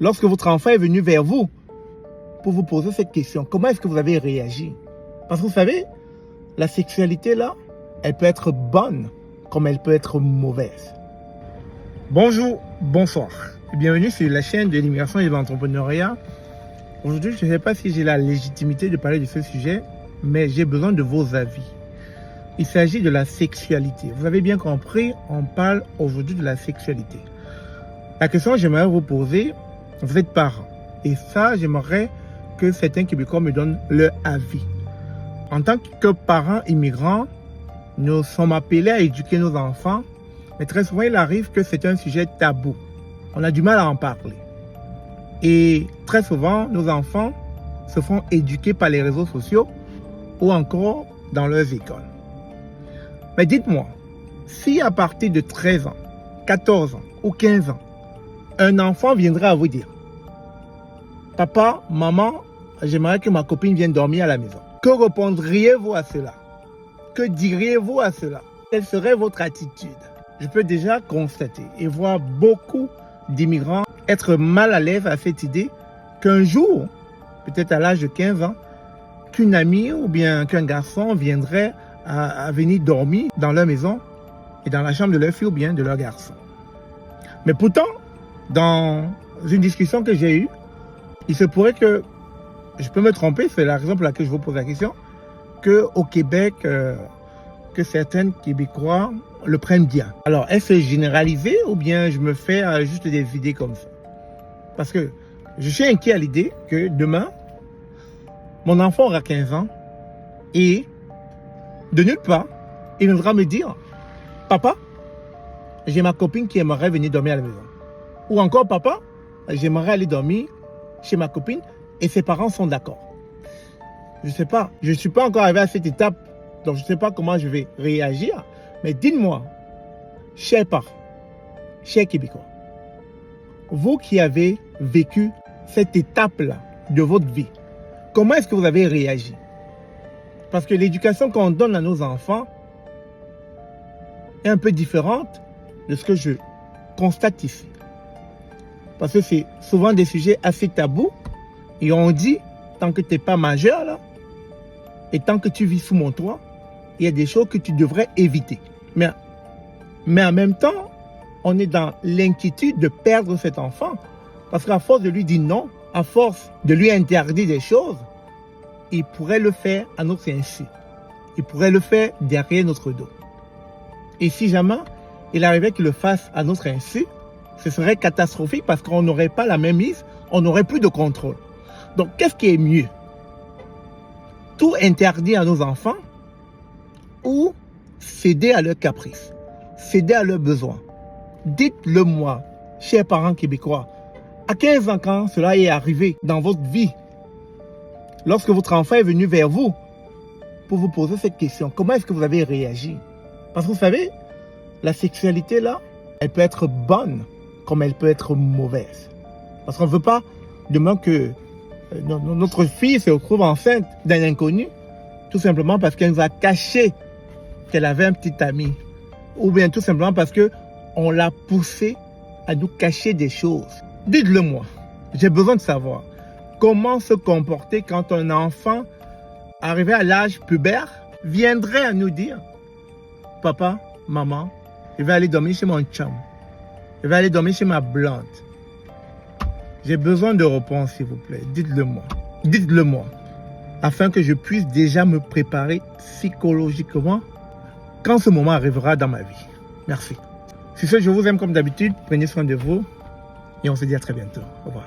Lorsque votre enfant est venu vers vous pour vous poser cette question, comment est-ce que vous avez réagi? Parce que vous savez, la sexualité là, elle peut être bonne comme elle peut être mauvaise. Bonjour, bonsoir. Bienvenue sur la chaîne de l'immigration et de l'entrepreneuriat. Aujourd'hui, je ne sais pas si j'ai la légitimité de parler de ce sujet, mais j'ai besoin de vos avis. Il s'agit de la sexualité. Vous avez bien compris, on parle aujourd'hui de la sexualité. La question que j'aimerais vous poser, vous êtes parents. Et ça, j'aimerais que certains Québécois me donnent leur avis. En tant que parents immigrants, nous sommes appelés à éduquer nos enfants, mais très souvent, il arrive que c'est un sujet tabou. On a du mal à en parler. Et très souvent, nos enfants se font éduquer par les réseaux sociaux ou encore dans leurs écoles. Mais dites-moi, si à partir de 13 ans, 14 ans ou 15 ans, un enfant viendrait à vous dire « Papa, maman, j'aimerais que ma copine vienne dormir à la maison. » Que répondriez-vous à cela? Que diriez-vous à cela? Quelle serait votre attitude? Je peux déjà constater et voir beaucoup d'immigrants être mal à l'aise à cette idée qu'un jour, peut-être à l'âge de 15 ans, qu'une amie ou bien qu'un garçon viendrait à venir dormir dans leur maison et dans la chambre de leur fille ou bien de leur garçon. Mais pourtant, dans une discussion que j'ai eue, il se pourrait que, je peux me tromper, c'est la raison pour laquelle je vous pose la question, qu'au Québec, que certains Québécois le prennent bien. Alors, est-ce généralisé ou bien je me fais juste des idées comme ça? Parce que je suis inquiet à l'idée que demain, mon enfant aura 15 ans et de nulle part, il viendra me dire « Papa, j'ai ma copine qui aimerait venir dormir à la maison. » Ou encore « Papa, j'aimerais aller dormir chez ma copine et ses parents sont d'accord. » Je ne sais pas, je ne suis pas encore arrivé à cette étape, donc je ne sais pas comment je vais réagir. Mais dites-moi, chers parents, chers Québécois, vous qui avez vécu cette étape-là de votre vie, comment est-ce que vous avez réagi? Parce que l'éducation qu'on donne à nos enfants est un peu différente de ce que je constate ici. Parce que c'est souvent des sujets assez tabous et on dit, tant que tu n'es pas majeur là, et tant que tu vis sous mon toit, il y a des choses que tu devrais éviter. Mais en même temps, on est dans l'inquiétude de perdre cet enfant. Parce qu'à force de lui dire non, à force de lui interdire des choses, il pourrait le faire à notre insu. Il pourrait le faire derrière notre dos. Et si jamais il arrivait qu'il le fasse à notre insu, ce serait catastrophique parce qu'on n'aurait pas la même mise, on n'aurait plus de contrôle. Donc, qu'est-ce qui est mieux? Tout interdire à nos enfants ou céder à leurs caprices, céder à leurs besoins? Dites-le moi, chers parents québécois, à 15 ans quand cela est arrivé dans votre vie, lorsque votre enfant est venu vers vous pour vous poser cette question, comment est-ce que vous avez réagi? Parce que vous savez, la sexualité là, elle peut être bonne comme elle peut être mauvaise. Parce qu'on ne veut pas demain que notre fille se retrouve enceinte d'un inconnu, tout simplement parce qu'elle nous a caché qu'elle avait un petit ami. Ou bien tout simplement parce qu'on l'a poussée à nous cacher des choses. Dites-le moi, j'ai besoin de savoir comment se comporter quand un enfant arrivé à l'âge pubère viendrait à nous dire « Papa, maman, je vais aller dormir chez mon chum. Je vais aller dormir chez ma blonde. » J'ai besoin de réponses, s'il vous plaît. Dites-le moi. Dites-le moi. Afin que je puisse déjà me préparer psychologiquement quand ce moment arrivera dans ma vie. Merci. Sur ce, je vous aime comme d'habitude. Prenez soin de vous. Et on se dit à très bientôt. Au revoir.